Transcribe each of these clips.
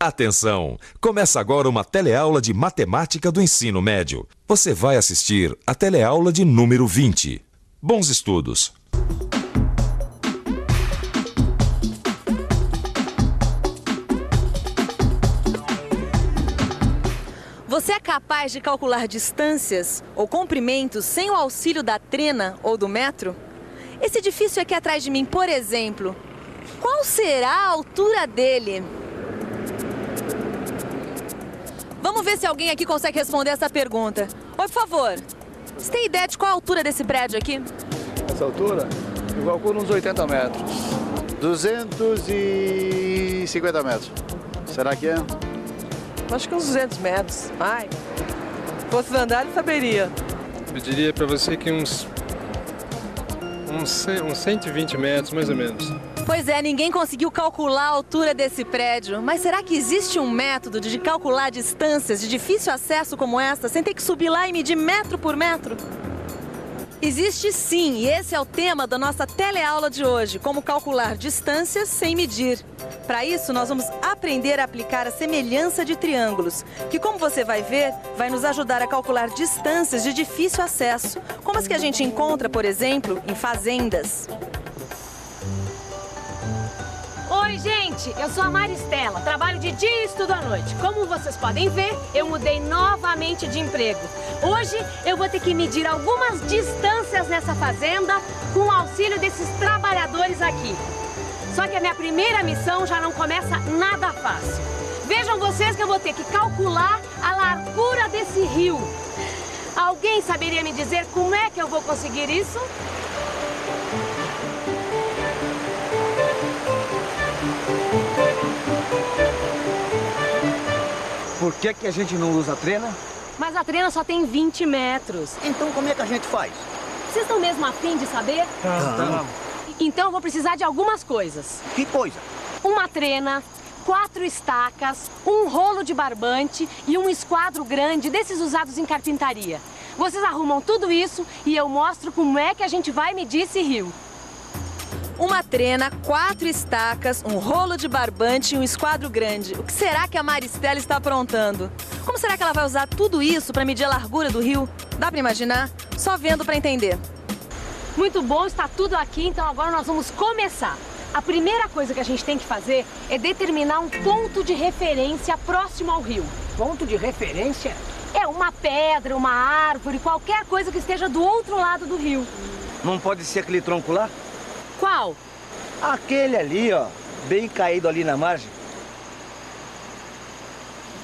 Atenção! Começa agora uma teleaula de matemática do ensino médio. Você vai assistir a teleaula de número 20. Bons estudos! Você é capaz de calcular distâncias ou comprimentos sem o auxílio da trena ou do metro? Esse edifício aqui atrás de mim, por exemplo, qual será a altura dele? Vamos ver se alguém aqui consegue responder essa pergunta. Oi, por favor. Você tem ideia de qual a altura desse prédio aqui? Essa altura? Eu calculo uns 80 metros. 250 metros. Será que é? Acho que uns 200 metros. Ai, se fosse Vandalho, saberia. Eu diria para você que uns 120 metros, mais ou menos. Pois é, ninguém conseguiu calcular a altura desse prédio. Mas será que existe um método de calcular distâncias de difícil acesso como essa, sem ter que subir lá e medir metro por metro? Existe sim, e esse é o tema da nossa teleaula de hoje, como calcular distâncias sem medir. Para isso, nós vamos aprender a aplicar a semelhança de triângulos, que, como você vai ver, vai nos ajudar a calcular distâncias de difícil acesso, como as que a gente encontra, por exemplo, em fazendas. Oi, gente! Eu sou a Maristela, trabalho de dia e estudo à noite. Como vocês podem ver, eu mudei novamente de emprego. Hoje eu vou ter que medir algumas distâncias nessa fazenda com o auxílio desses trabalhadores aqui. Só que a minha primeira missão já não começa nada fácil. Vejam vocês que eu vou ter que calcular a largura desse rio. Alguém saberia me dizer como é que eu vou conseguir isso? Por que a gente não usa a trena? Mas a trena só tem 20 metros. Então como é que a gente faz? Vocês estão mesmo afim de saber? Tá. Então eu vou precisar de algumas coisas. Que coisa? Uma trena, 4 estacas, um rolo de barbante e um esquadro grande desses usados em carpintaria. Vocês arrumam tudo isso e eu mostro como é que a gente vai medir esse rio. Uma trena, 4 estacas, um rolo de barbante e um esquadro grande. O que será que a Maristela está aprontando? Como será que ela vai usar tudo isso para medir a largura do rio? Dá para imaginar? Só vendo para entender. Muito bom, está tudo aqui, então agora nós vamos começar. A primeira coisa que a gente tem que fazer é determinar um ponto de referência próximo ao rio. Ponto de referência? É uma pedra, uma árvore, qualquer coisa que esteja do outro lado do rio. Não pode ser aquele tronco lá? Qual? Aquele ali, ó, bem caído ali na margem.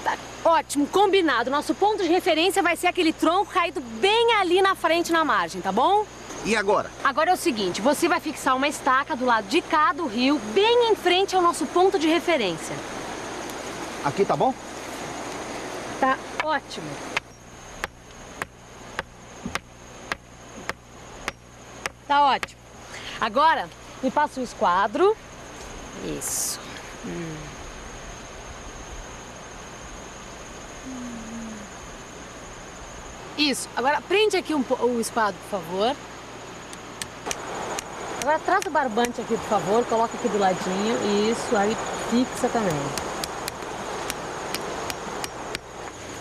Tá, ótimo, combinado. Nosso ponto de referência vai ser aquele tronco caído bem ali na frente na margem, tá bom? E agora? Agora é o seguinte, você vai fixar uma estaca do lado de cá do rio, bem em frente ao nosso ponto de referência. Aqui tá bom? Tá ótimo. Tá ótimo. Agora, me passa o esquadro. Isso. Isso. Agora, prende aqui o esquadro, por favor. Agora, traz o barbante aqui, por favor. Coloca aqui do ladinho. Isso. Aí, fixa também.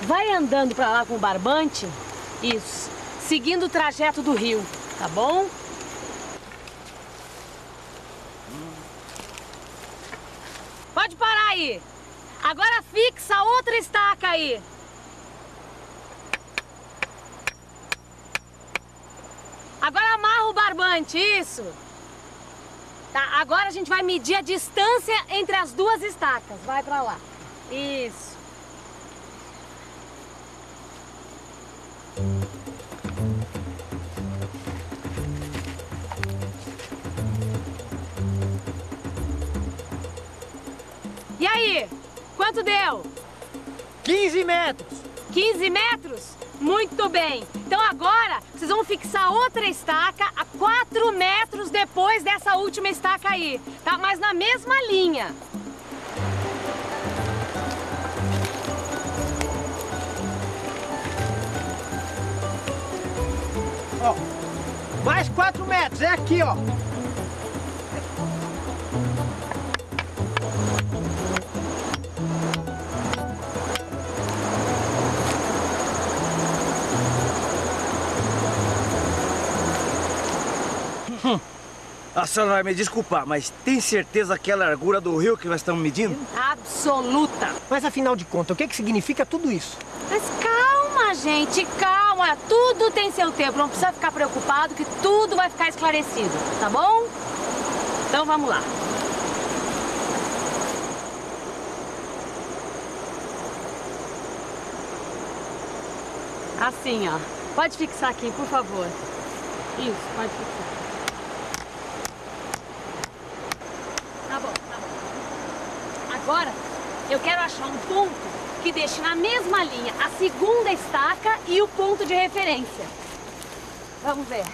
Vai andando pra lá com o barbante. Isso. Seguindo o trajeto do rio. Tá bom? Pode parar aí. Agora fixa outra estaca aí. Agora amarra o barbante, isso. Tá, agora a gente vai medir a distância entre as duas estacas. Vai pra lá. Isso. E aí? Quanto deu? 15 metros. 15 metros? Muito bem. Então agora vocês vão fixar outra estaca a 4 metros depois dessa última estaca aí, tá? Mas na mesma linha. Ó, mais 4 metros, é aqui, ó. A senhora vai me desculpar, mas tem certeza que é a largura do rio que nós estamos medindo? Absoluta. Mas afinal de contas, o que significa tudo isso? Mas calma, gente, calma. Tudo tem seu tempo. Não precisa ficar preocupado que tudo vai ficar esclarecido, tá bom? Então vamos lá. Assim, ó. Pode fixar aqui, por favor. Isso, pode fixar. Tá bom, tá bom. Agora, eu quero achar um ponto que deixe na mesma linha a segunda estaca e o ponto de referência. Vamos ver.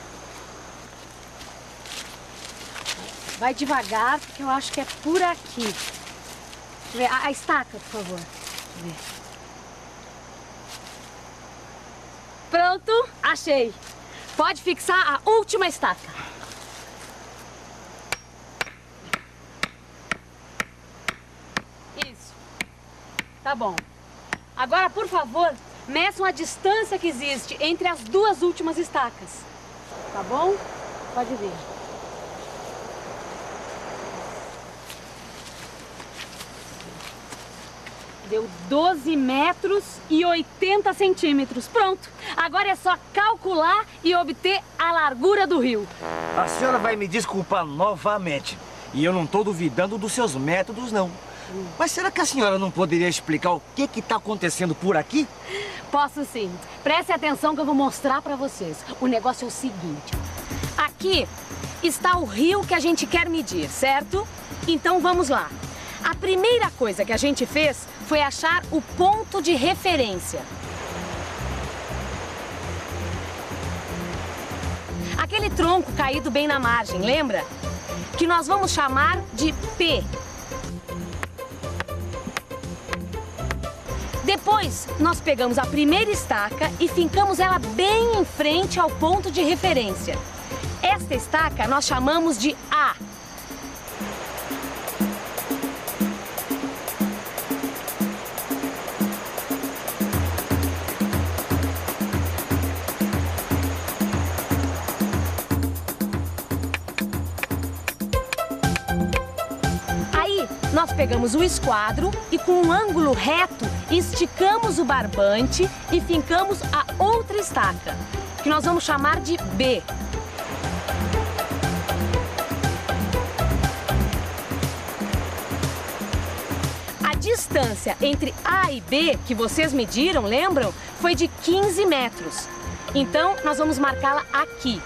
Vai devagar, porque eu acho que é por aqui. Deixa eu ver. A estaca, por favor. Deixa eu ver. Pronto, achei. Pode fixar a última estaca. Isso. Tá bom. Agora, por favor, meçam a distância que existe entre as duas últimas estacas. Tá bom? Pode ver. Deu 12 metros e 80 centímetros. Pronto. Agora é só calcular e obter a largura do rio. A senhora vai me desculpar novamente. E eu não estou duvidando dos seus métodos, não. Mas será que a senhora não poderia explicar o que está acontecendo por aqui? Posso sim. Preste atenção que eu vou mostrar para vocês. O negócio é o seguinte. Aqui está o rio que a gente quer medir, certo? Então vamos lá. A primeira coisa que a gente fez foi achar o ponto de referência. Aquele tronco caído bem na margem, lembra? Que nós vamos chamar de P. Depois, nós pegamos a primeira estaca e fincamos ela bem em frente ao ponto de referência. Esta estaca nós chamamos de A. Nós pegamos o esquadro e com um ângulo reto esticamos o barbante e fincamos a outra estaca, que nós vamos chamar de B. A distância entre A e B, que vocês mediram, lembram? Foi de 15 metros. Então, nós vamos marcá-la aqui.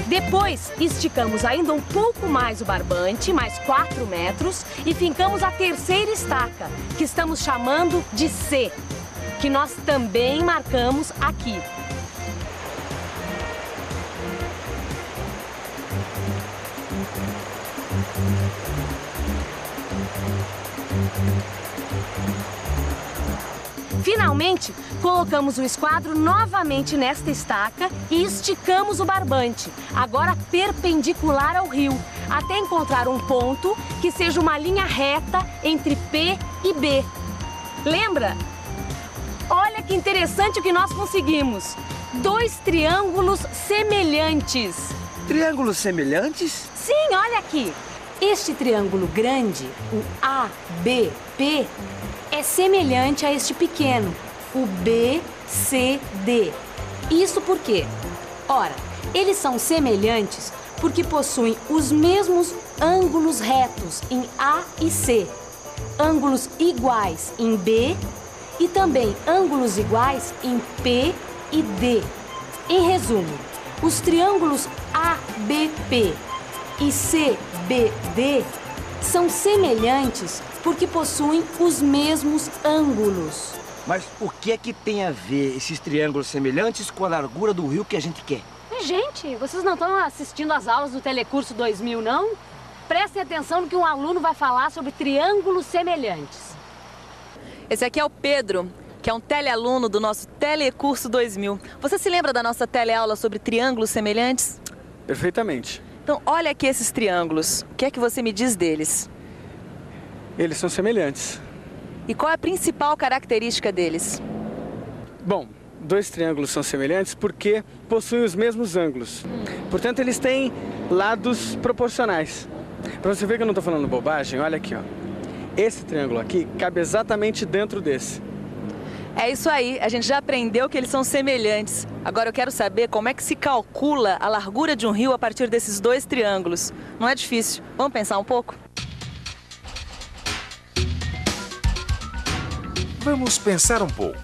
Depois, esticamos ainda um pouco mais o barbante, mais 4 metros, e fincamos a terceira estaca, que estamos chamando de C, que nós também marcamos aqui. Finalmente, colocamos o esquadro novamente nesta estaca e esticamos o barbante, agora perpendicular ao rio, até encontrar um ponto que seja uma linha reta entre P e B. Lembra? Olha que interessante o que nós conseguimos. 2 triângulos semelhantes. Triângulos semelhantes? Sim, olha aqui. Este triângulo grande, o ABP, é semelhante a este pequeno, o BCD. Isso por quê? Ora, eles são semelhantes porque possuem os mesmos ângulos retos em A e C, ângulos iguais em B e também ângulos iguais em P e D. Em resumo, os triângulos ABP e CBD são semelhantes porque possuem os mesmos ângulos. Mas o que é que tem a ver esses triângulos semelhantes com a largura do rio que a gente quer? Gente, vocês não estão assistindo às aulas do Telecurso 2000, não? Prestem atenção no que um aluno vai falar sobre triângulos semelhantes. Esse aqui é o Pedro, que é um telealuno do nosso Telecurso 2000. Você se lembra da nossa teleaula sobre triângulos semelhantes? Perfeitamente. Então, olha aqui esses triângulos. O que é que você me diz deles? Eles são semelhantes. E qual é a principal característica deles? Bom, dois triângulos são semelhantes porque possuem os mesmos ângulos. Portanto, eles têm lados proporcionais. Para você ver que eu não estou falando bobagem, olha aqui, ó. Esse triângulo aqui cabe exatamente dentro desse. É isso aí, a gente já aprendeu que eles são semelhantes. Agora eu quero saber como é que se calcula a largura de um rio a partir desses dois triângulos. Não é difícil. Vamos pensar um pouco? Vamos pensar um pouco.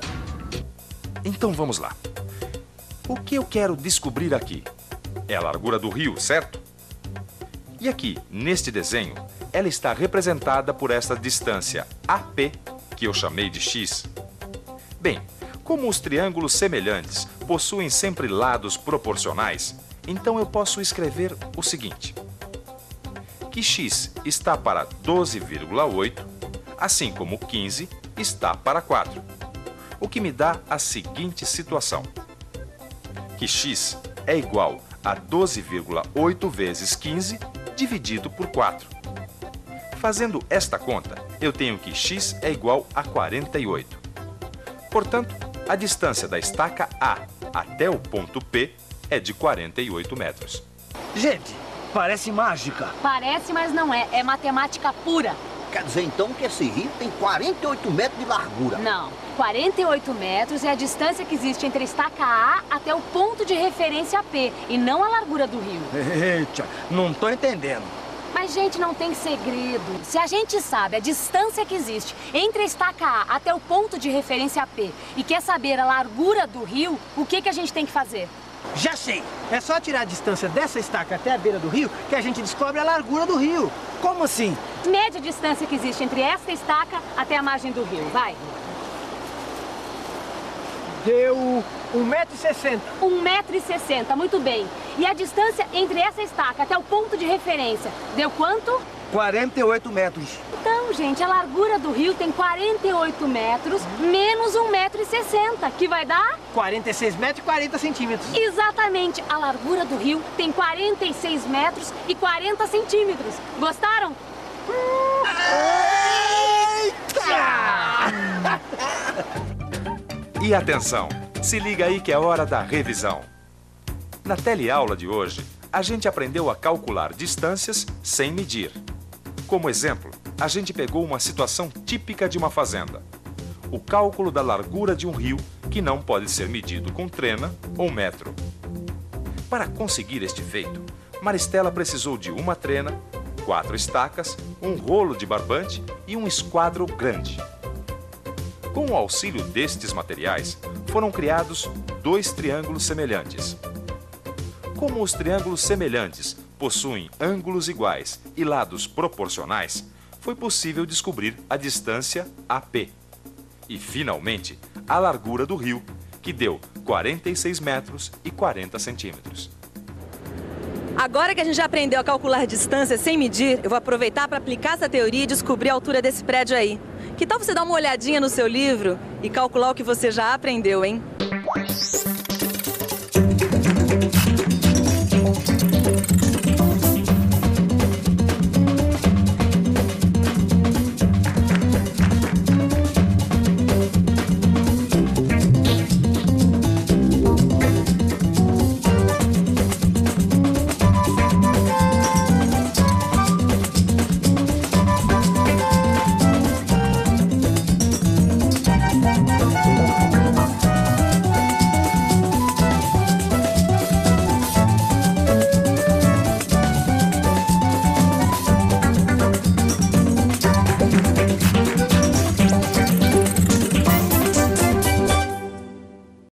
Então vamos lá. O que eu quero descobrir aqui? É a largura do rio, certo? E aqui, neste desenho, ela está representada por esta distância AP, que eu chamei de x. Bem, como os triângulos semelhantes possuem sempre lados proporcionais, então eu posso escrever o seguinte: que x está para 12,8, assim como 15 está para 4, o que me dá a seguinte situação: que x é igual a 12,8 vezes 15 dividido por 4. Fazendo esta conta, eu tenho que x é igual a 48. Portanto, a distância da estaca A até o ponto P é de 48 metros. Gente, parece mágica. Parece, mas não é. É matemática pura. Quer dizer, então, que esse rio tem 48 metros de largura? Não. 48 metros é a distância que existe entre a estaca A até o ponto de referência P, e não a largura do rio. Eita, não tô entendendo. Mas, gente, não tem segredo. Se a gente sabe a distância que existe entre a estaca A até o ponto de referência P e quer saber a largura do rio, o que a gente tem que fazer? Já sei! É só tirar a distância dessa estaca até a beira do rio que a gente descobre a largura do rio. Como assim? Mede a distância que existe entre esta estaca até a margem do rio, vai. Deu 1,60 m. 1,60 m, muito bem. E a distância entre essa estaca até o ponto de referência deu quanto? 48 metros. Então, gente, a largura do rio tem 48 metros menos 1,60 m, que vai dar? 46 metros e 40 centímetros. Exatamente, a largura do rio tem 46 metros e 40 centímetros. Gostaram? E atenção, se liga aí que é hora da revisão. Na teleaula de hoje, a gente aprendeu a calcular distâncias sem medir. Como exemplo, a gente pegou uma situação típica de uma fazenda: o cálculo da largura de um rio que não pode ser medido com trena ou metro. Para conseguir este feito, Maristela precisou de uma trena, 4 estacas, um rolo de barbante e um esquadro grande. Com o auxílio destes materiais, foram criados 2 triângulos semelhantes. Como os triângulos semelhantes possuem ângulos iguais e lados proporcionais, foi possível descobrir a distância AP. E, finalmente, a largura do rio, que deu 46 metros e 40 centímetros. Agora que a gente já aprendeu a calcular distância sem medir, eu vou aproveitar para aplicar essa teoria e descobrir a altura desse prédio aí. Que tal você dar uma olhadinha no seu livro e calcular o que você já aprendeu, hein?